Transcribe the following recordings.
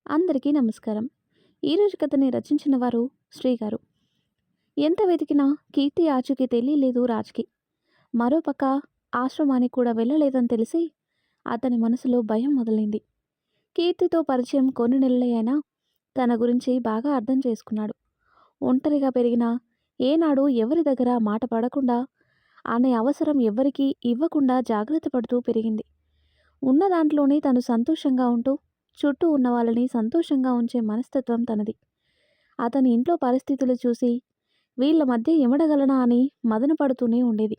అందరికీ నమస్కారం. ఈరోజు కథని రచించిన వారు శ్రీగారు. ఎంత వెతికినా కీర్తి ఆచూకీ తెలియలేదు రాజ్‌కి. మరోపక్క ఆశ్రమానికి కూడా వెళ్ళలేదని తెలిసి అతని మనసులో భయం మొదలైంది. కీర్తితో పరిచయం కొన్ని నెలలే అయినా తన గురించి బాగా అర్థం చేసుకున్నాడు. ఒంటరిగా పెరిగినా ఏనాడు ఎవరి దగ్గర మాట పడకుండా అనే అవసరం ఎవ్వరికీ ఇవ్వకుండా జాగ్రత్త పడుతూ పెరిగింది. ఉన్న దాంట్లోనే తను సంతోషంగా ఉంటూ చుట్టూ ఉన్న వాళ్ళని సంతోషంగా ఉంచే మనస్తత్వం తనది. అతని ఇంట్లో పరిస్థితులు చూసి వీళ్ళ మధ్య ఎమడగలనా అని మదన పడుతూనే ఉండేది.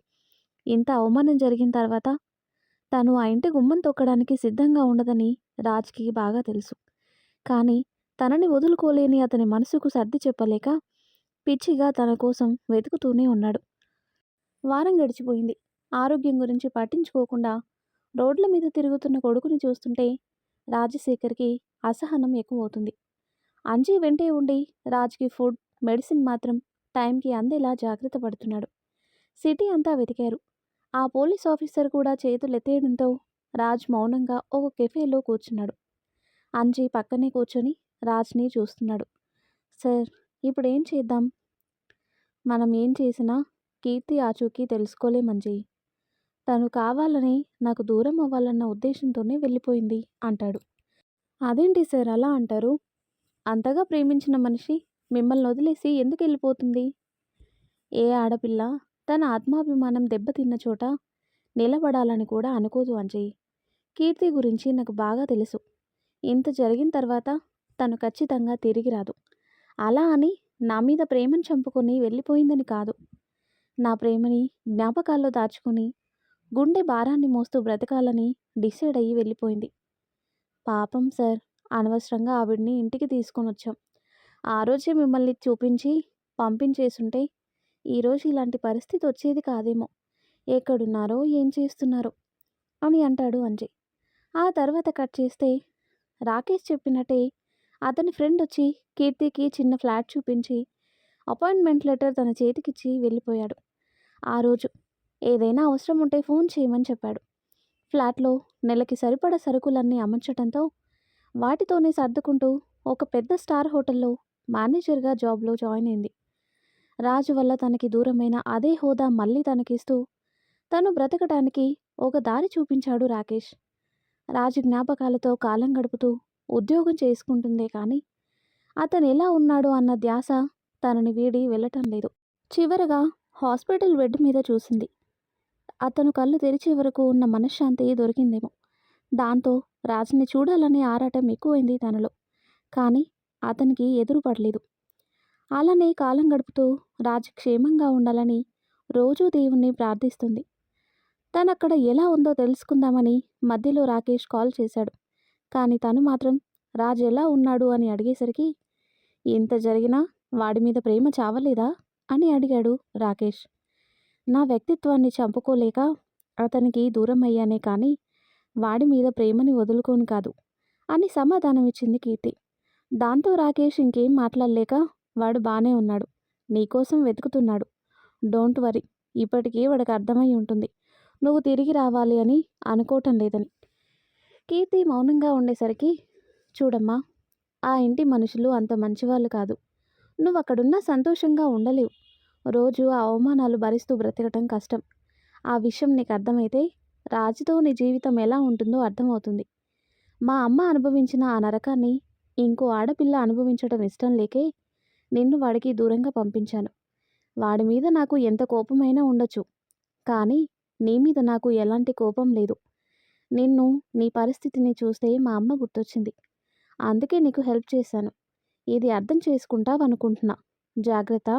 ఇంత అవమానం జరిగిన తర్వాత తను ఆ ఇంటి గుమ్మం తొక్కడానికి సిద్ధంగా ఉండదని రాజ్‌కి బాగా తెలుసు. కానీ తనని వదులుకోలేని అతని మనసుకు సర్ది చెప్పలేక పిచ్చిగా తన కోసం వెతుకుతూనే ఉన్నాడు. వారం గడిచిపోయింది. ఆరోగ్యం గురించి పట్టించుకోకుండా రోడ్ల మీద తిరుగుతున్న కొడుకుని చూస్తుంటే రాజశేఖర్‌కి అసహనం ఎక్కువవుతుంది. అంజీ వెంటే ఉండి రాజ్‌కి ఫుడ్, మెడిసిన్ మాత్రం టైంకి అందేలా జాగ్రత్త పడుతున్నాడు. సిటీ అంతా వెతికారు. ఆ పోలీస్ ఆఫీసర్ కూడా చేతులెత్తేయడంతో రాజ్ మౌనంగా ఒక కెఫేలో కూర్చున్నాడు. అంజీ పక్కనే కూర్చొని రాజ్‌ని చూస్తున్నాడు. సార్, ఇప్పుడేం చేద్దాం? మనం ఏం చేసినా కీర్తి ఆచూకీ తెలుసుకోలేం అంజీ. తను కావాలని నాకు దూరం అవ్వాలన్న ఉద్దేశంతోనే వెళ్ళిపోయింది అంటాడు. అదేంటి సార్ అలా అంటారు? అంతగా ప్రేమించిన మనిషి మిమ్మల్ని వదిలేసి ఎందుకు వెళ్ళిపోతుంది? ఏ ఆడపిల్ల తన ఆత్మాభిమానం దెబ్బతిన్న చోట నిలబడాలని కూడా అనుకోదు అంజయ్. కీర్తి గురించి నాకు బాగా తెలుసు. ఇంత జరిగిన తర్వాత తను ఖచ్చితంగా తిరిగి రాదు. అలా అని నా మీద ప్రేమను చంపుకొని వెళ్ళిపోయిందని కాదు. నా ప్రేమని జ్ఞాపకాల్లో దాచుకొని గుండె భారాన్ని మోస్తూ బ్రతకాలని డిసైడ్ అయ్యి వెళ్ళిపోయింది. పాపం సార్, అనవసరంగా ఆవిడ్ని ఇంటికి తీసుకొని వచ్చాం. ఆ రోజే మిమ్మల్ని చూపించి పంపించేసుంటే ఈరోజు ఇలాంటి పరిస్థితి వచ్చేది కాదేమో. ఎక్కడున్నారో ఏం చేస్తున్నారో అని అంటాడు అంజయ్. ఆ తర్వాత కట్ చేస్తే రాకేష్ చెప్పినట్టే అతని ఫ్రెండ్ వచ్చి కీర్తికి చిన్న ఫ్లాట్ చూపించి అపాయింట్మెంట్ లెటర్ తన చేతికిచ్చి వెళ్ళిపోయాడు. ఆ రోజు ఏదైనా అవసరం ఉంటే ఫోన్ చేయమని చెప్పాడు. ఫ్లాట్లో నెలకి సరిపడా సరుకులన్నీ అమర్చడంతో వాటితోనే సర్దుకుంటూ ఒక పెద్ద స్టార్ హోటల్లో మేనేజర్గా జాబ్లో జాయిన్ అయింది. రాజు వల్ల తనకి దూరమైన అదే హోదా మళ్ళీ తనకిస్తూ తను బ్రతకడానికి ఒక దారి చూపించాడు రాకేష్. రాజు జ్ఞాపకాలతో కాలం గడుపుతూ ఉద్యోగం చేసుకుంటుందే కానీ అతను ఎలా ఉన్నాడో అన్న ధ్యాస తనని వీడి వెళ్ళటం లేదు. చివరగా హాస్పిటల్ బెడ్ మీద చూసింది. అతను కళ్ళు తెరిచే వరకు ఉన్న మనశ్శాంతి దొరికిందేమో. దాంతో రాజుని చూడాలనే ఆరాటం ఎక్కువైంది తనలో. కానీ అతనికి ఎదురుపడలేదు. అలానే కాలం గడుపుతూ రాజు క్షేమంగా ఉండాలని రోజూ దేవుణ్ణి ప్రార్థిస్తుంది. తనక్కడ ఎలా ఉందో తెలుసుకుందామని మధ్యలో రాకేష్ కాల్ చేశాడు. కానీ తను మాత్రం రాజు ఎలా ఉన్నాడు అని అడిగేసరికి ఇంత జరిగినా వాడి మీద ప్రేమ చావలేదా అని అడిగాడు రాకేష్. నా వ్యక్తిత్వాన్ని చంపుకోలేక అతనికి దూరం అయ్యానే కానీ వాడి మీద ప్రేమని వదులుకోను కాదు అని సమాధానమిచ్చింది కీర్తి. దాంతో రాకేష్ ఇంకేం మాట్లాడలేక వాడు బానే ఉన్నాడు. నీకోసం వెతుకుతున్నాడు. డోంట్ వరీ, ఇప్పటికీ వాడికి అర్థమై ఉంటుంది నువ్వు తిరిగి రావాలి అని అనుకోవటం లేదని. కీర్తి మౌనంగా ఉండేసరికి చూడమ్మా, ఆ ఇంటి మనుషులు అంత మంచివాళ్ళు కాదు. నువ్వు అక్కడున్నా సంతోషంగా ఉండలేవు. రోజు ఆ అవమానాలు భరిస్తూ బ్రతకటం కష్టం. ఆ విషయం నీకు అర్థమైతే రాజుతో నీ జీవితం ఎలా ఉంటుందో అర్థమవుతుంది. మా అమ్మ అనుభవించిన ఆ నరకాన్ని ఇంకో ఆడపిల్ల అనుభవించడం ఇష్టం లేకే నిన్ను వాడికి దూరంగా పంపించాను. వాడి మీద నాకు ఎంత కోపమైనా ఉండొచ్చు, కానీ నీ మీద నాకు ఎలాంటి కోపం లేదు. నిన్ను, నీ పరిస్థితిని చూస్తే మా అమ్మ గుర్తొచ్చింది. అందుకే నీకు హెల్ప్ చేశాను. ఇది అర్థం చేసుకుంటావనుకుంటున్నా. జాగ్రత్త.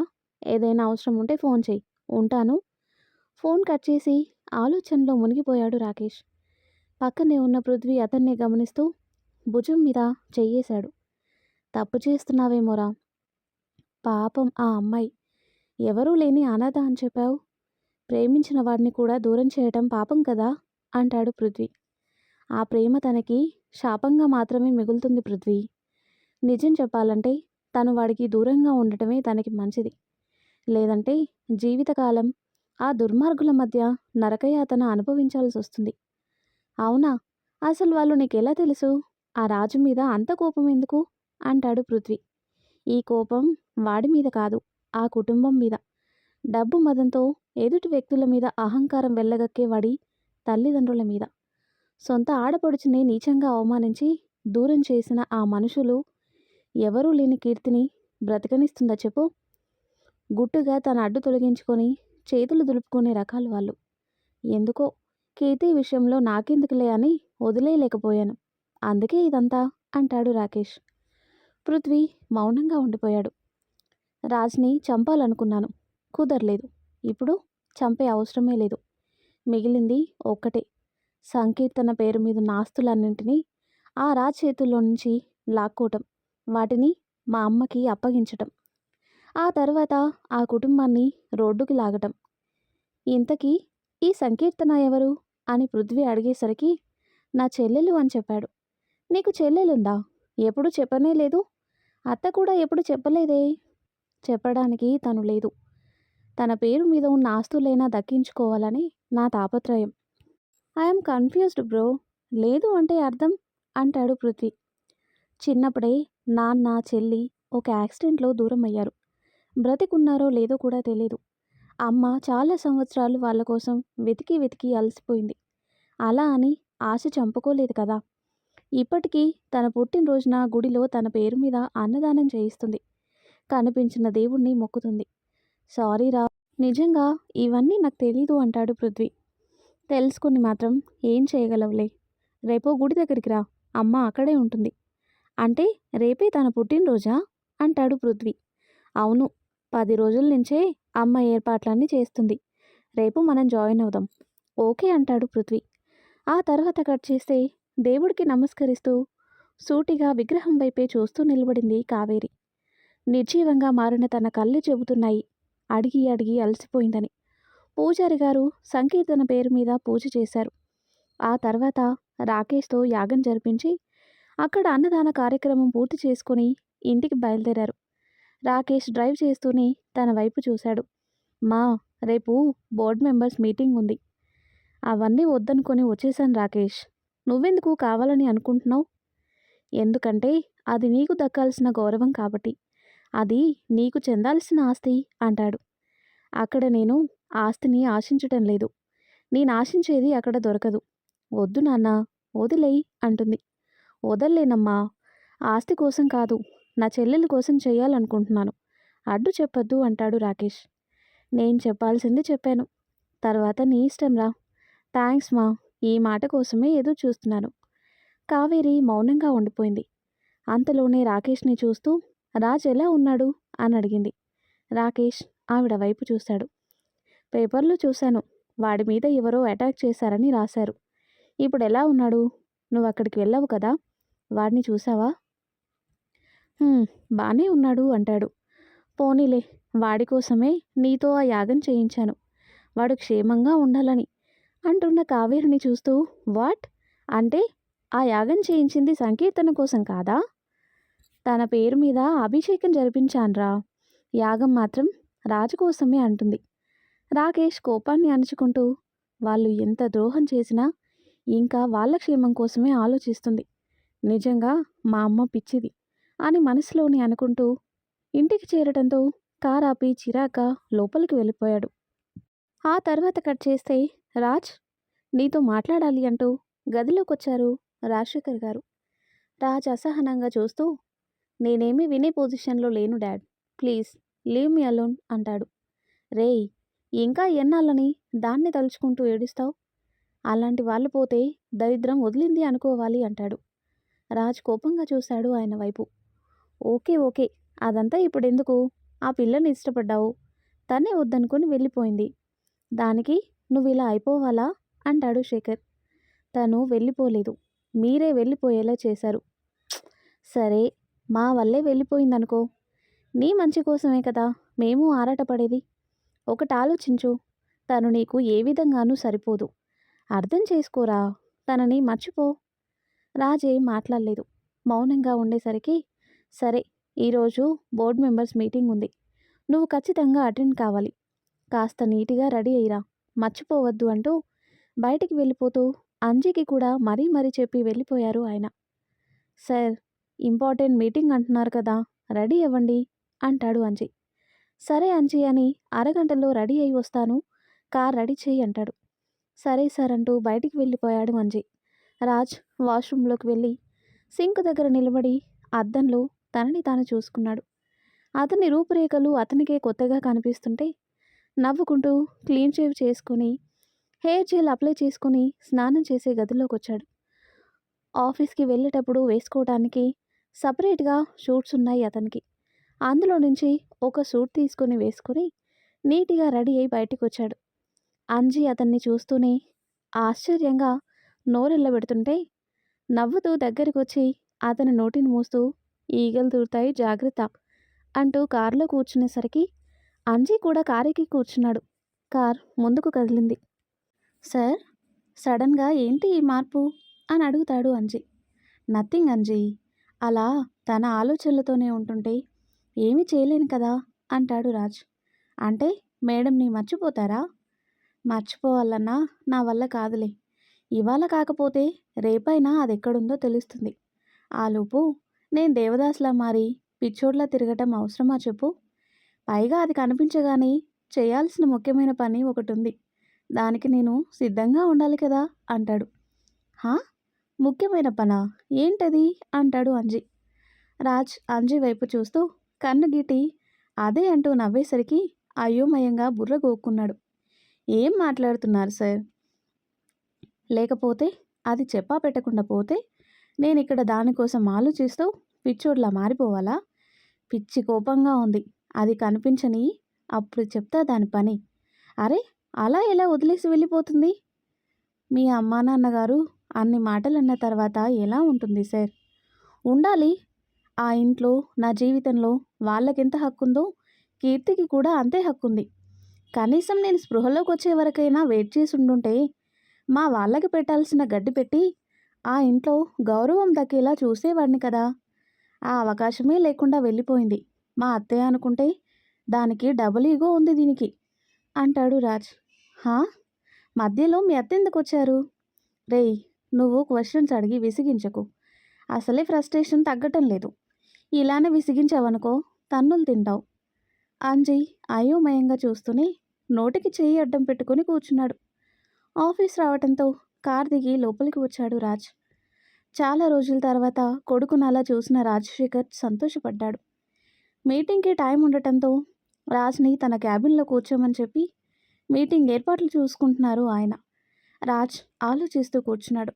ఏదైనా అవసరం ఉంటే ఫోన్ చెయ్యి. ఉంటాను. ఫోన్ కట్ చేసి ఆలోచనలో మునిగిపోయాడు రాకేష్. పక్కనే ఉన్న పృథ్వీ అతన్నే గమనిస్తూ భుజం మీద చెయ్యేశాడు. తప్పు చేస్తున్నావేమోరా. పాపం ఆ అమ్మాయి. ఎవరూ లేని అనాథ అని చెప్పావు. ప్రేమించిన వాడిని కూడా దూరం చేయటం పాపం కదా అంటాడు పృథ్వీ. ఆ ప్రేమ తనకి శాపంగా మాత్రమే మిగులుతుంది పృథ్వీ. నిజం చెప్పాలంటే తను వాడికి దూరంగా ఉండటమే తనకి మంచిది. లేదంటే జీవితకాలం ఆ దుర్మార్గుల మధ్య నరకయాతన అనుభవించాల్సి వస్తుంది. అవునా? అసలు వాళ్ళు నీకెలా తెలుసు ఆ రాజు మీద అంత కోపం ఎందుకు అంటాడు పృథ్వీ. ఈ కోపం వాడి మీద కాదు, ఆ కుటుంబం మీద. డబ్బు మదంతో ఎదుటి వ్యక్తుల మీద అహంకారం వెళ్ళగక్కే వాడి తల్లిదండ్రుల మీద. సొంత ఆడపడుచుని నీచంగా అవమానించి దూరం చేసిన ఆ మనుషులు ఎవరూ లేని కీర్తిని బ్రతకనిస్తుందా చెప్పు. గుట్టుగా తన అడ్డు తొలగించుకొని చేతులు దులుపుకునే రకాలు వాళ్ళు. ఎందుకో కీర్తి విషయంలో నాకెందుకులే అని వదిలేయలేకపోయాను. అందుకే ఇదంతా అంటాడు రాకేష్. పృథ్వీ మౌనంగా ఉండిపోయాడు. రాజ్ని చంపాలనుకున్నాను, కుదరలేదు. ఇప్పుడు చంపే అవసరమే లేదు. మిగిలింది ఒక్కటే, సంకీర్తన పేరు మీద ఆస్తులన్నింటినీ ఆ రాజ్ చేతుల్లో నుంచి లాక్కోవటం, వాటిని మా అమ్మకి అప్పగించటం, ఆ తర్వాత ఆ కుటుంబాన్ని రోడ్డుకి లాగటం. ఇంతకీ ఈ సంకీర్తన ఎవరు అని పృథ్వీ అడిగేసరికి నా చెల్లెలు అని చెప్పాడు. నీకు చెల్లెలుందా? ఎప్పుడు చెప్పనే లేదు. అత్త కూడా ఎప్పుడు చెప్పలేదే. చెప్పడానికి తను లేదు. తన పేరు మీద ఉన్న ఆస్తులైనా దక్కించుకోవాలని నా తాపత్రయం. I'm confused bro. లేదు అంటే అర్థం అంటాడు పృథ్వీ. చిన్నప్పుడే నాన్న చెల్లి ఒక యాక్సిడెంట్లో దూరం అయ్యారు. బ్రతికున్నారో లేదో కూడా తెలీదు. అమ్మ చాలా సంవత్సరాలు వాళ్ళ కోసం వెతికి వెతికి అలసిపోయింది. అలా అని ఆశ చంపుకోలేదు కదా. ఇప్పటికీ తన పుట్టినరోజున గుడిలో తన పేరు మీద అన్నదానం చేయిస్తుంది. కనిపించిన దేవుణ్ణి మొక్కుతుంది. సారీరా, నిజంగా ఇవన్నీ నాకు తెలీదు అంటాడు పృథ్వీ. తెలుసుకుని మాత్రం ఏం చేయగలవులే. రేపో గుడి దగ్గరికి రా, అమ్మ అక్కడే ఉంటుంది. అంటే రేపే తన పుట్టినరోజా అంటాడు పృథ్వీ. అవును, 10 రోజుల నుంచే అమ్మ ఏర్పాట్లన్నీ చేస్తుంది. రేపు మనం జాయిన్ అవుదాం. ఓకే అంటాడు పృథ్వీ. ఆ తర్వాత కట్ చేస్తే దేవుడికి నమస్కరిస్తూ సూటిగా విగ్రహం వైపే చూస్తూ నిలబడింది కావేరి. నిర్జీవంగా మారిన తన కళ్ళు చెబుతున్నాయి అడిగి అడిగి అలసిపోయిందని. పూజారి గారు సంకీర్తన పేరు మీద పూజ చేశారు. ఆ తర్వాత రాకేష్తో యాగం జరిపించి అక్కడ అన్నదాన కార్యక్రమం పూర్తి చేసుకుని ఇంటికి బయలుదేరారు. రాకేష్ డ్రైవ్ చేస్తూనే తన వైపు చూశాడు. మా, రేపు బోర్డ్ మెంబర్స్ మీటింగ్ ఉంది. అవన్నీ వద్దనుకొని వచ్చేసాను రాకేష్. నువ్వెందుకు కావాలని అనుకుంటున్నావు? ఎందుకంటే అది నీకు దక్కాల్సిన గౌరవం కాబట్టి. అది నీకు చెందాల్సిన ఆస్తి అంటాడు. అక్కడ నేను ఆస్తిని ఆశించటం లేదు. నేను ఆశించేది అక్కడ దొరకదు. వద్దు నాన్న, వదిలేయి అంటుంది. వదల్లేనమ్మా. ఆస్తి కోసం కాదు, నా చెల్లెల కోసం చేయాలనుకుంటున్నాను. అడ్డు చెప్పొద్దు అంటాడు రాకేష్. నేను చెప్పాల్సింది చెప్పాను. తర్వాత నీ ఇష్టం రా. థ్యాంక్స్ మా, ఈ మాట కోసమే ఎదురు చూస్తున్నాను. కావేరి మౌనంగా ఉండిపోయింది. అంతలోనే రాకేష్ని చూస్తూ రాజ్ ఎలా ఉన్నాడు అని అడిగింది. రాకేష్ ఆవిడ వైపు చూశాడు. పేపర్లో చూశాను, వాడి మీద ఎవరో అటాక్ చేశారని రాశారు. ఇప్పుడు ఎలా ఉన్నాడు? నువ్వు అక్కడికి వెళ్ళావు కదా, వాడిని చూసావా? బానే ఉన్నాడు అంటాడు. పోనీలే, వాడి కోసమే నీతో ఆ యాగం చేయించాను, వాడు క్షేమంగా ఉండాలని అంటున్న కావేరిని చూస్తూ వాట్ అంటే ఆ యాగం చేయించింది సంకీర్తన కోసం కాదా? తన పేరు మీద అభిషేకం జరిపించాన్రా, యాగం మాత్రం రాజు కోసమే అంటుంది. రాకేష్ కోపాన్ని అణుచుకుంటూ వాళ్ళు ఎంత ద్రోహం చేసినా ఇంకా వాళ్ళ క్షేమం కోసమే ఆలోచిస్తుంది. నిజంగా మా అమ్మ పిచ్చిది అని మనసులోని అనుకుంటూ ఇంటికి చేరడంతో కారాపి చిరాక లోపలికి వెళ్ళిపోయాడు. ఆ తర్వాత కట్ చేస్తే రాజ్, నీతో మాట్లాడాలి అంటూ గదిలోకొచ్చారు రాజశేఖర్ గారు. రాజ్ అసహనంగా చూస్తూ, నేనేమీ వినే పొజిషన్లో లేను dad, please leave me alone అంటాడు. రేయ్, ఇంకా ఎన్నాళ్ళని దాన్ని తలుచుకుంటూ ఏడుస్తావు? అలాంటి వాళ్ళు పోతే దరిద్రం వదిలింది అనుకోవాలి అంటాడు. రాజ్ కోపంగా చూశాడు ఆయన వైపు. ఓకే ఓకే, అదంతా ఇప్పుడెందుకు? ఆ పిల్లని ఇష్టపడ్డావు, తనే వద్దనుకొని వెళ్ళిపోయింది. దానికి నువ్వు ఇలా అయిపోవాలా అంటాడు శేఖర్. తను వెళ్ళిపోలేదు, మీరే వెళ్ళిపోయేలా చేశారు. సరే, మా వల్లే వెళ్ళిపోయిందనుకో. నీ మంచి కోసమే కదా మేము ఆరాటపడేది. ఒకటి ఆలోచించు, తను నీకు ఏ విధంగానూ సరిపోదు. అర్థం చేసుకోరా, తనని మర్చిపో. రాజేం మాట్లాడలేదు. మౌనంగా ఉండేసరికి, సరే, ఈరోజు బోర్డు మెంబర్స్ మీటింగ్ ఉంది, నువ్వు ఖచ్చితంగా అటెండ్ కావాలి. కాస్త నీట్గా రెడీ అయ్యిరా, మర్చిపోవద్దు అంటూ బయటికి వెళ్ళిపోతూ అంజీకి కూడా మరీ చెప్పి వెళ్ళిపోయారు ఆయన. సార్, ఇంపార్టెంట్ మీటింగ్ అంటున్నారు కదా, రెడీ అవ్వండి అంటాడు అంజి. సరే అంజి అని అరగంటలో రెడీ అయి వస్తాను, కార్ రెడీ చెయ్యి అంటాడు. సరే సార్ అంటూ బయటికి వెళ్ళిపోయాడు అంజి. రాజ్ వాష్రూమ్లోకి వెళ్ళి సింక్ దగ్గర నిలబడి అద్దంలో తనని తాను చూసుకున్నాడు. అతని రూపురేఖలు అతనికే కొత్తగా కనిపిస్తుంటే నవ్వుకుంటూ క్లీన్ షేవ్ చేసుకుని హెయిర్ జెల్ అప్లై చేసుకుని స్నానం చేసే గదిలోకి వచ్చాడు. ఆఫీస్కి వెళ్ళేటప్పుడు వేసుకోవడానికి సపరేట్గా షూట్స్ ఉన్నాయి అతనికి. అందులో నుంచి ఒక సూట్ తీసుకుని వేసుకుని నీట్గా రెడీ అయి బయటికి వచ్చాడు. అంజి అతన్ని చూస్తూనే ఆశ్చర్యంగా నోరెళ్ళబెడుతుంటే నవ్వుతూ దగ్గరికి వచ్చి అతని నోటిని మూస్తూ ఈగలు దూరుతాయి జాగ్రత్త అంటూ కారులో కూర్చునేసరికి అంజి కూడా కారెక్కి కూర్చున్నాడు. కార్ ముందుకు కదిలింది. సార్, సడన్గా ఏంటి ఈ మార్పు అని అడుగుతాడు అంజి. నథింగ్ అంజి, అలా తన ఆలోచనలతోనే ఉంటుంటే ఏమీ చేయలేను కదా అంటాడు రాజ్. అంటే మేడంని మర్చిపోతారా? మర్చిపోవాలన్నా నా వల్ల కాదులే. ఇవాళ కాకపోతే రేపైనా అది ఎక్కడుందో తెలుస్తుంది. ఆలోపు నేను దేవదాస్లా మారి పిచ్చోడ్లా తిరగటం అవసరమా చెప్పు? పైగా అది కనిపించగానే చేయాల్సిన ముఖ్యమైన పని ఒకటి ఉంది. దానికి నేను సిద్ధంగా ఉండాలి కదా అంటాడు. హా, ముఖ్యమైన పనా? ఏంటది అంటాడు అంజి. రాజ్ అంజి వైపు చూస్తూ కన్ను గీటి అదే అంటూ నవ్వేసరికి అయోమయంగా బుర్ర గోక్కున్నాడు. ఏం మాట్లాడుతున్నారు సార్? లేకపోతే అది చెప్పా పెట్టకుండా పోతే నేను ఇక్కడ దానికోసం ఆలోచిస్తూ పిచ్చోడ్లా మారిపోవాలా? పిచ్చి కోపంగా ఉంది. అది కనిపించని అప్పుడు చెప్తా దాని పని. అరే, అలా ఎలా వదిలేసి వెళ్ళిపోతుంది? మీ అమ్మా నాన్నగారు అన్ని మాటలు అన్న తర్వాత ఎలా ఉంటుంది సార్? ఉండాలి. ఆ ఇంట్లో నా జీవితంలో వాళ్ళకెంత హక్కుందో కీర్తికి కూడా అంతే హక్కుంది. కనీసం నేను స్పృహలోకి వచ్చే వరకైనా వెయిట్ చేసి ఉండుంటే మా వాళ్ళకి పెట్టాల్సిన గడ్డి పెట్టి ఆ ఇంట్లో గౌరవం దక్కేలా చూసేవాడిని కదా. ఆ అవకాశమే లేకుండా వెళ్ళిపోయింది. మా అత్తయ్య అనుకుంటే దానికి డబుల్ ఈగో ఉంది దీనికి అంటాడు రాజ్. హా, మధ్యలో మీ అత్త ఎందుకు వచ్చారు? రేయ్, నువ్వు క్వశ్చన్స్ అడిగి విసిగించకు. అసలే ఫ్రస్ట్రేషన్ తగ్గటం లేదు. ఇలానే విసిగించావనుకో తన్నులు తింటావు. అంజయ్ అయోమయంగా చూస్తూనే నోటికి చెయ్యి అడ్డం పెట్టుకుని కూర్చున్నాడు. ఆఫీస్ రావటంతో కార్ దిగి లోపలికి వచ్చాడు రాజ్. చాలా రోజుల తర్వాత కొడుకును అలా చూసిన రాజశేఖర్ సంతోషపడ్డాడు. మీటింగ్కి టైం ఉండటంతో రాజ్ని తన క్యాబిన్లో కూర్చోమని చెప్పి మీటింగ్ ఏర్పాట్లు చూసుకుంటున్నారు ఆయన. రాజ్ ఆలోచిస్తూ కూర్చున్నాడు.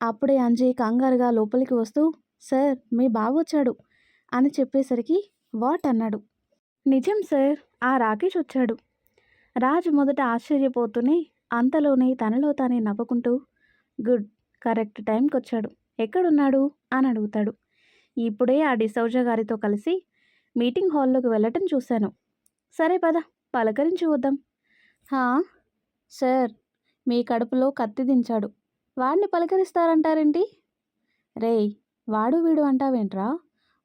అప్పుడే అంజయ్ కంగారుగా లోపలికి వస్తూ సార్, మీ బావ వచ్చాడు అని చెప్పేసరికి వాట్ అన్నాడు. నిజం సార్, ఆ రాకేష్ వచ్చాడు. రాజ్ మొదట ఆశ్చర్యపోతూనే అంతలోనే తనలో తానే నవ్వుకుంటూ గుడ్, కరెక్ట్ టైంకి వచ్చాడు. ఎక్కడున్నాడు అని అడుగుతాడు. ఇప్పుడే ఆ డిసౌజా గారితో కలిసి మీటింగ్ హాల్లోకి వెళ్ళటం చూశాను. సరే పద, పలకరించి వద్దాం. హా సార్, మీ కడుపులో కత్తి దించాడు, వాడిని పలకరిస్తారంటారేంటి? రేయ్, వాడు వీడు అంటావేంట్రా?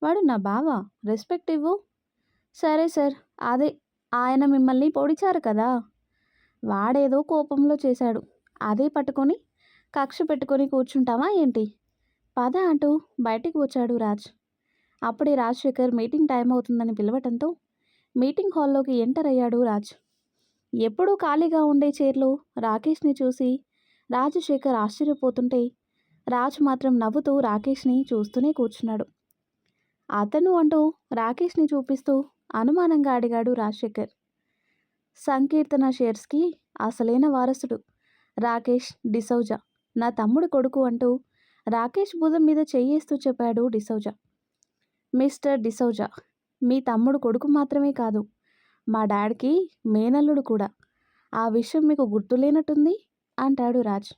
వాడు నా బావ, రెస్పెక్ట్ ఇవ్వు. సరే సార్, అదే ఆయన మిమ్మల్ని పొడిచారు కదా, వాడేదో కోపంలో చేశాడు. అదే పట్టుకొని కక్ష పెట్టుకొని కూర్చుంటావా ఏంటి? పద అంటూ బయటికి వచ్చాడు రాజ్. అప్పుడే రాజశేఖర్ మీటింగ్ టైం అవుతుందని పిలవటంతో మీటింగ్ హాల్లోకి ఎంటర్ అయ్యాడు రాజ్. ఎప్పుడూ ఖాళీగా ఉండే చైర్లో రాకేష్ని చూసి రాజశేఖర్ ఆశ్చర్యపోతుంటే రాజ్ మాత్రం నవ్వుతూ రాకేష్ని చూస్తూనే కూర్చున్నాడు. అతను అంటూ రాకేష్ని చూపిస్తూ అనుమానంగా అడిగాడు రాజశేఖర్. సంకీర్తన షేర్స్కి అసలైన వారసుడు రాకేష్ డిసౌజా, నా తమ్ముడు కొడుకు అంటూ రాకేష్ భుజం మీద చెయ్యేస్తూ చెప్పాడు డిసౌజా. మిస్టర్ డిసౌజా, మీ తమ్ముడు కొడుకు మాత్రమే కాదు, మా డాడ్కి మేనల్లుడు కూడా. ఆ విషయం మీకు గుర్తులేనట్టుంది అంటాడు రాజ్.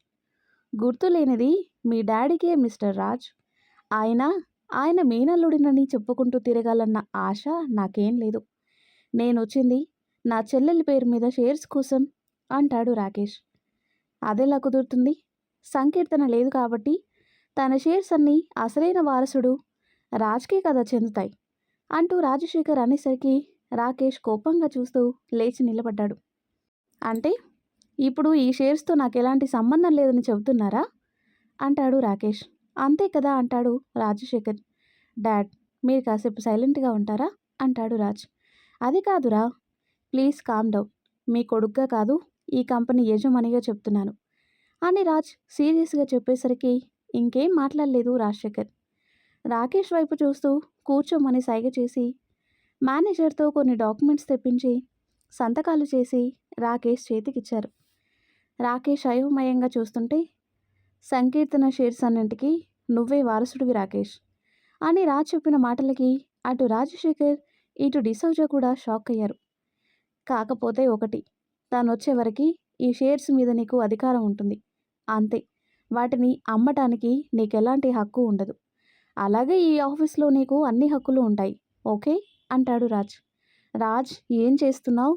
గుర్తులేనిది మీ డాడీకే మిస్టర్ రాజ్. ఆయన మేనల్లుడినని చెప్పుకుంటూ తిరగాలన్న ఆశ నాకేం లేదు. నేను వచ్చింది నా చెల్లెలి పేరు మీద షేర్స్ కోసం అంటాడు రాకేష్. అదెలా కుదురుతుంది? సంకీర్తన లేదు కాబట్టి తన షేర్స్ అన్నీ అసలైన వారసుడు రాజ్కే కదా చెందుతాయి అంటూ రాజశేఖర్ అనేసరికి రాకేష్ కోపంగా చూస్తూ లేచి నిలబడ్డాడు. అంటే ఇప్పుడు ఈ షేర్స్తో నాకు ఎలాంటి సంబంధం లేదని చెబుతున్నారా అంటాడు రాకేష్. అంతే కదా అంటాడు రాజశేఖర్. డాడ్, మీరు కాసేపు సైలెంట్గా ఉంటారా అంటాడు రాజ్. అది కాదురా, ప్లీజ్ కామ్ డౌన్. మీ కొడుగ్గా కాదు, ఈ కంపెనీ యజమానిగా చెప్తున్నాను అని రాజ్ సీరియస్గా చెప్పేసరికి ఇంకేం మాట్లాడలేదు రాజశేఖర్. రాకేష్ వైపు చూస్తూ కూర్చోమని సైగ చేసి మేనేజర్తో కొన్ని డాక్యుమెంట్స్ తెప్పించి సంతకాలు చేసి రాకేష్ చేతికిచ్చారు. రాకేష్ అయోమయంగా చూస్తుంటే, సంకీర్తన షేర్స్ అన్నింటికి నువ్వే వారసుడివి రాకేష్ అని రాజ్ చెప్పిన మాటలకి అటు రాజశేఖర్ ఇటు డిసౌజా కూడా షాక్ అయ్యారు. కాకపోతే ఒకటి, తానొచ్చేవరకు ఈ షేర్స్ మీద నీకు అధికారం ఉంటుంది, అంతే. వాటిని అమ్మటానికి నీకెలాంటి హక్కు ఉండదు. అలాగే ఈ ఆఫీస్లో నీకు అన్ని హక్కులు ఉంటాయి, ఓకే అంటాడు రాజ్. రాజ్, ఏం చేస్తున్నావు?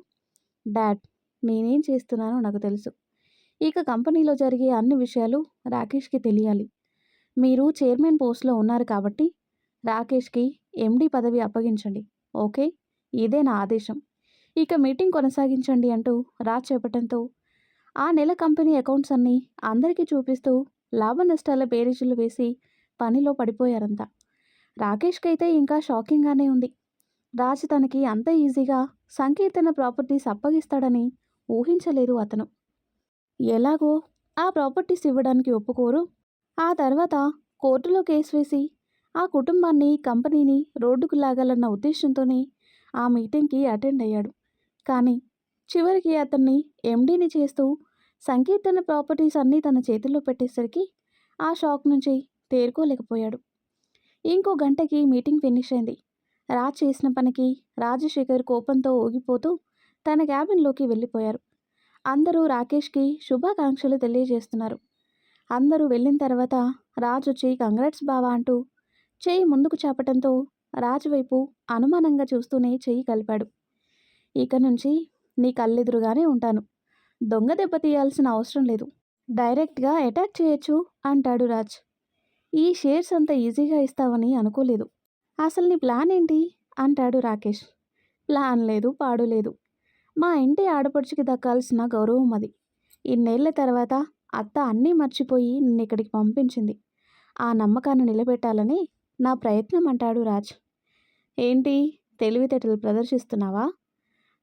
డాడ్, నేనేం చేస్తున్నానో నాకు తెలుసు. ఇక కంపెనీలో జరిగే అన్ని విషయాలు రాకేష్కి తెలియాలి. మీరు చైర్మన్ పోస్ట్లో ఉన్నారు కాబట్టి రాకేష్కి ఎండి పదవి అప్పగించండి, ఓకే? ఇదే నా ఆదేశం. ఇక మీటింగ్ కొనసాగించండి అంటూ రాజ్ చెప్పటంతో ఆ నెల కంపెనీ అకౌంట్స్ అన్నీ అందరికీ చూపిస్తూ లాభ నష్టాల బేరీజులు వేసి పనిలో పడిపోయారంతా. రాకేష్కైతే ఇంకా షాకింగ్గానే ఉంది. రాజ్ తనకి అంత ఈజీగా సంకీర్తన ప్రాపర్టీస్ అప్పగిస్తాడని ఊహించలేదు అతను. ఎలాగో ఆ ప్రాపర్టీస్ ఇవ్వడానికి ఒప్పుకోరు. ఆ తర్వాత కోర్టులో కేసు వేసి ఆ కుటుంబాన్ని, కంపెనీని రోడ్డుకు లాగాలన్న ఉద్దేశంతోనే ఆ మీటింగ్కి అటెండ్ అయ్యాడు. కానీ చివరికి అతన్ని ఎండీని చేస్తూ సంకీర్తన ప్రాపర్టీస్ అన్నీ తన చేతిలో పెట్టేసరికి ఆ షాక్ నుంచి తేరుకోలేకపోయాడు. ఇంకో గంటకి మీటింగ్ ఫినిష్ అయింది. రాజ్ చేసిన పనికి రాజశేఖర్ కోపంతో ఊగిపోతూ తన క్యాబిన్లోకి వెళ్ళిపోయారు. అందరూ రాకేష్కి శుభాకాంక్షలు తెలియజేస్తున్నారు. అందరూ వెళ్ళిన తర్వాత రాజ్ వచ్చి కంగ్రాట్స్ బావా అంటూ చెయ్యి ముందుకు చాపటంతో రాజ్ వైపు అనుమానంగా చూస్తూనే చెయ్యి కలిపాడు. ఇక నుంచి నీ కళ్ళెదురుగానే ఉంటాను, దొంగ దెబ్బ తీయాల్సిన అవసరం లేదు, డైరెక్ట్గా అటాక్ చేయొచ్చు అంటాడు రాజ్. ఈ షేర్స్ అంత ఈజీగా ఇస్తావని అనుకోలేదు. అసలు నీ ప్లాన్ ఏంటి అంటాడు రాకేష్. ప్లాన్ లేదు, పాడు లేదు. మా ఇంటి ఆడపడుచుకి దక్కాల్సిన గౌరవం అది. ఇన్నేళ్ల తర్వాత అత్త అన్నీ మర్చిపోయి నిన్నిక్కడికి పంపించింది. ఆ నమ్మకాన్ని నిలబెట్టాలని నా ప్రయత్నం అంటాడు రాజ్. ఏంటి, తెలివితేటలు ప్రదర్శిస్తున్నావా?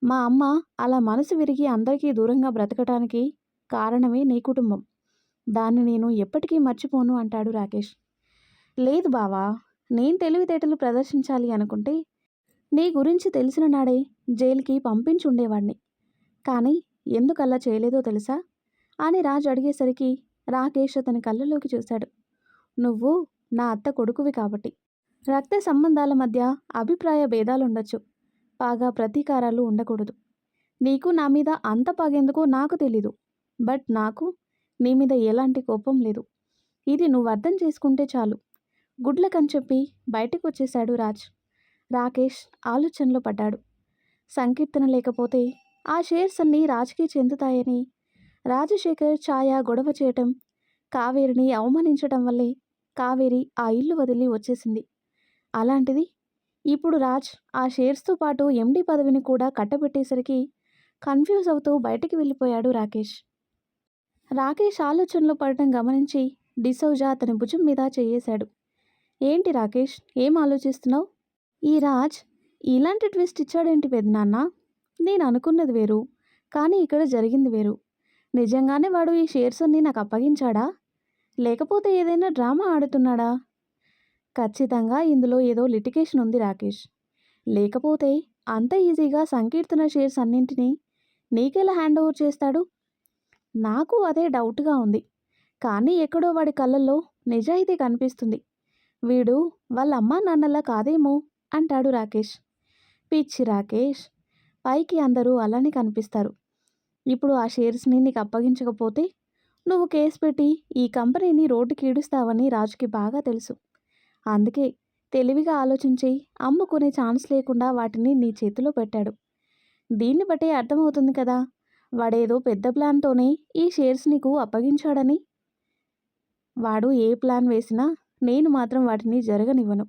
మా అమ్మ అలా మనసు విరిగి అందరికీ దూరంగా బ్రతకటానికి కారణమే నీ కుటుంబం. దాన్ని నేను ఎప్పటికీ మర్చిపోను అంటాడు రాకేష్. లేదు బావా, నేను తెలివితేటలు ప్రదర్శించాలి అనుకుంటే నీ గురించి తెలిసిన నాడే జైలుకి పంపించి ఉండేవాడిని. కానీ ఎందుకలా చేయలేదో తెలుసా అని రాజు అడిగేసరికి రాకేష్ అతని కళ్ళలోకి చూశాడు. నువ్వు నా అత్త కొడుకువి కాబట్టి రక్త సంబంధాల మధ్య అభిప్రాయ భేదాలుండొచ్చు, పాగా ప్రతీకారాలు ఉండకూడదు. నీకు నా మీద అంత పగెందుకో నాకు తెలీదు, బట్ నాకు నీ మీద ఎలాంటి కోపం లేదు. ఇది నువ్వు అర్థం చేసుకుంటే చాలు. గుడ్లకని చెప్పి బయటకు వచ్చేశాడు రాజ్. రాకేష్ ఆలోచనలో పడ్డాడు. సంకీర్తన లేకపోతే ఆ షేర్స్ అన్నీ రాజ్కి చెందుతాయని రాజశేఖర్ ఛాయ గొడవ చేయటం, కావేరిని అవమానించటం వల్లే కావేరి ఆ ఇల్లు వదిలి వచ్చేసింది. అలాంటిది ఇప్పుడు రాజ్ ఆ షేర్స్తో పాటు ఎండి పదవిని కూడా కట్టబెట్టేసరికి కన్ఫ్యూజ్ అవుతూ బయటికి వెళ్ళిపోయాడు రాకేష్. రాకేష్ ఆలోచనలో పడటం గమనించి డిసౌజా అతని భుజం మీద చేయేశాడు. ఏంటి రాకేష్, ఏం ఆలోచిస్తున్నావు? ఈ రాజ్ ఇలాంటి ట్విస్ట్ ఇచ్చాడేంటి పెద్దనాన్న? నేను అనుకున్నది వేరు, కానీ ఇక్కడ జరిగింది వేరు. నిజంగానే వాడు ఈ షేర్స్ అన్నీ నాకు అప్పగించాడా, లేకపోతే ఏదైనా డ్రామా ఆడుతున్నాడా? ఖచ్చితంగా ఇందులో ఏదో లిటిగేషన్ ఉంది రాకేష్. లేకపోతే అంత ఈజీగా సంకీర్తన షేర్స్ అన్నింటినీ నీకెలా హ్యాండ్ ఓవర్ చేస్తాడు? నాకు అదే డౌట్గా ఉంది. కానీ ఎక్కడో వాడి కళ్ళల్లో నిజాయితీ కనిపిస్తుంది. వీడు వాళ్ళ అమ్మా నాన్నలా కాదేమో అంటాడు రాకేష్. పిచ్చి రాకేష్, పైకి అందరూ అలానే కనిపిస్తారు. ఇప్పుడు ఆ షేర్స్ని నీకు అప్పగించకపోతే నువ్వు కేసు పెట్టి ఈ కంపెనీని రోడ్డుకి ఈడుస్తావని రాజుకి బాగా తెలుసు. అందుకే తెలివిగా ఆలోచించి అమ్ముకునే ఛాన్స్ లేకుండా వాటిని నీ చేతిలో పెట్టాడు. దీన్ని బట్టే అర్థమవుతుంది కదా, వాడేదో పెద్ద ప్లాన్తోనే ఈ షేర్స్ నీకు అప్పగించాడని. వాడు ఏ ప్లాన్ వేసినా నేను మాత్రం వాటిని జరగనివ్వను.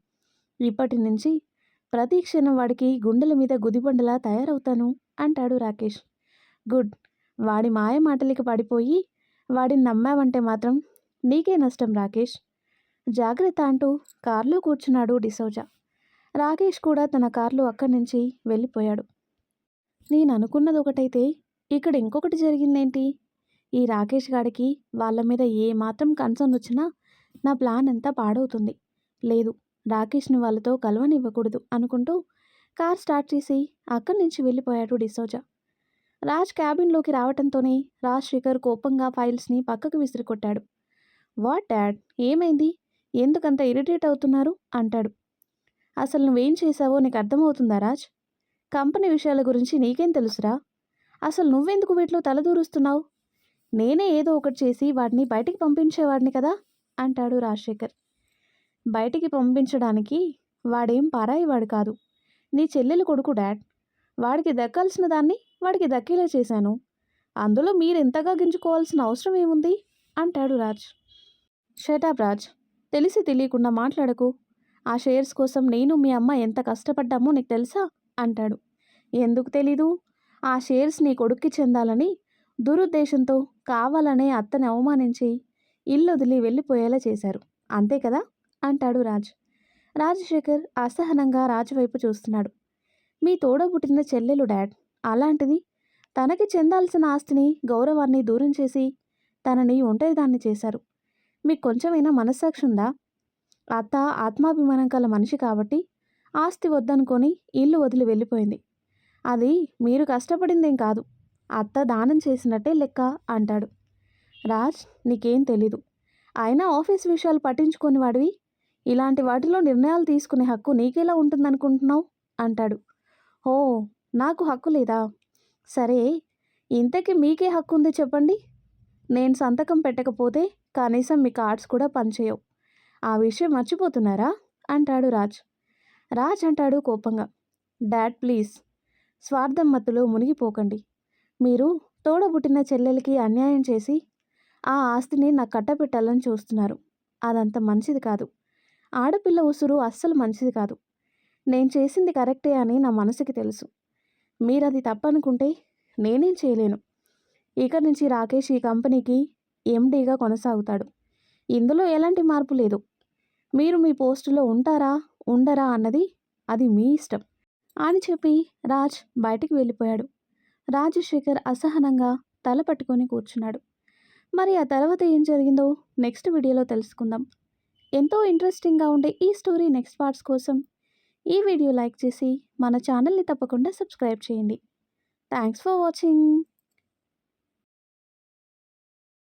ఇప్పటి నుంచి ప్రతి క్షణం వాడికి గుండెల మీద గుదిబండలా తయారవుతాను అంటాడు రాకేష్. గుడ్. వాడి మాయ మాటలకి పడిపోయి వాడిని నమ్మావంటే మాత్రం నీకే నష్టం రాకేష్. జాగ్రత్త అంటూ కారులో కూర్చున్నాడు డిసౌజా. రాకేష్ కూడా తన కారులో అక్కడి నుంచి వెళ్ళిపోయాడు. నేను అనుకున్నది ఒకటైతే ఇక్కడ ఇంకొకటి జరిగిందేంటి? ఈ రాకేష్ గాడికి వాళ్ళ మీద ఏ మాత్రం కన్సర్న్ వచ్చినా నా ప్లాన్ అంతా పాడవుతుంది. లేదు, రాకేష్ని వాళ్ళతో కలవనివ్వకూడదు అనుకుంటూ కార్ స్టార్ట్ చేసి అక్కడి నుంచి వెళ్ళిపోయాడు డిసోజా. రాజ్ క్యాబిన్లోకి రావటంతోనే రాజశేఖర్ కోపంగా ఫైల్స్ని పక్కకు విసిరికొట్టాడు. వాట్ డాడ్, ఏమైంది? ఎందుకంత ఇరిటేట్ అవుతున్నారు అంటాడు. అసలు నువ్వేం చేశావో నీకు అర్థమవుతుందా రాజ్? కంపెనీ విషయాల గురించి నీకేం తెలుసురా? అసలు నువ్వెందుకు వీటిలో తలదూరుస్తున్నావు? నేనే ఏదో ఒకటి చేసి వాడిని బయటికి పంపించేవాడిని కదా అంటాడు రాజశేఖర్. బయటికి పంపించడానికి వాడేం పరాయివాడు కాదు, నీ చెల్లెలు కొడుకు డాడ్. వాడికి దక్కాల్సిన దాన్ని వాడికి దక్కేలా చేశాను. అందులో మీరెంతగా గింజుకోవాల్సిన అవసరం ఏముంది అంటాడు రాజ్. షటప్ రాజ్, తెలిసి తెలియకుండా మాట్లాడకు. ఆ షేర్స్ కోసం నేను మీ అమ్మ ఎంత కష్టపడ్డామో నీకు తెలుసా అంటాడు. ఎందుకు తెలీదు? ఆ షేర్స్ నీ కొడుక్కి చెందాలని దురుద్దేశంతో కావాలనే అత్తని అవమానించి ఇల్లు వదిలి వెళ్ళిపోయేలా చేశారు, అంతే కదా అంటాడు రాజ్. రాజశేఖర్ అసహనంగా రాజు వైపు చూస్తున్నాడు. మీ తోడబుట్టిన చెల్లెలు డాడ్, అలాంటిది తనకి చెందాల్సిన ఆస్తిని గౌరవాన్ని దూరం చేసి తనని ఒంటరిదాన్ని చేశారు. మీకు కొంచెమైనా మనస్సాక్షి ఉందా? అత్త ఆత్మాభిమానం గల మనిషి కాబట్టి ఆస్తి వద్దనుకొని ఇల్లు వదిలి వెళ్ళిపోయింది. అది మీరు కష్టపడిందేం కాదు, అత్త దానం చేసినట్టే లెక్క అంటాడు. రాజ్, నీకేం తెలీదు. అయినా ఆఫీస్ విషయాలు పట్టించుకొని వాడివి ఇలాంటి వాటిలో నిర్ణయాలు తీసుకునే హక్కు నీకెలా ఉంటుందనుకుంటున్నావు అంటాడు. ఓ, నాకు హక్కు లేదా? సరే, ఇంతకీ మీకే హక్కు ఉంది చెప్పండి. నేను సంతకం పెట్టకపోతే కనీసం మీ కార్డ్స్ కూడా పనిచేయవు. ఆ విషయం మర్చిపోతున్నారా అంటాడు రాజ్. రాజ్ అంటాడు కోపంగా, డాడ్ ప్లీజ్, స్వార్థం మత్తులో మునిగిపోకండి. మీరు తోడబుట్టిన చెల్లెలకి అన్యాయం చేసి ఆ ఆస్తిని నాకు కట్టబెట్టాలని చూస్తున్నారు. అదంత మంచిది కాదు. ఆడపిల్ల ఉసురు అస్సలు మంచిది కాదు. నేను చేసింది కరెక్టే అని నా మనసుకి తెలుసు. మీరది తప్పనుకుంటే నేనేం చేయలేను. ఇక నుంచి రాకేష్ ఈ కంపెనీకి ఎండీగా కొనసాగుతాడు. ఇందులో ఎలాంటి మార్పు లేదు. మీరు మీ పోస్టులో ఉంటారా ఉండరా అన్నది అది మీ ఇష్టం అని చెప్పి రాజ్ బయటికి వెళ్ళిపోయాడు. రాజశేఖర్ అసహనంగా తల పట్టుకొని కూర్చున్నాడు. మరి ఆ తర్వాత ఏం జరిగిందో నెక్స్ట్ వీడియోలో తెలుసుకుందాం. ఎంతో ఇంట్రెస్టింగ్గా ఉండే ఈ స్టోరీ నెక్స్ట్ పార్ట్స్ కోసం ఈ వీడియో లైక్ చేసి మన ఛానల్ని తప్పకుండా సబ్స్క్రైబ్ చేయండి. Thanks for watching.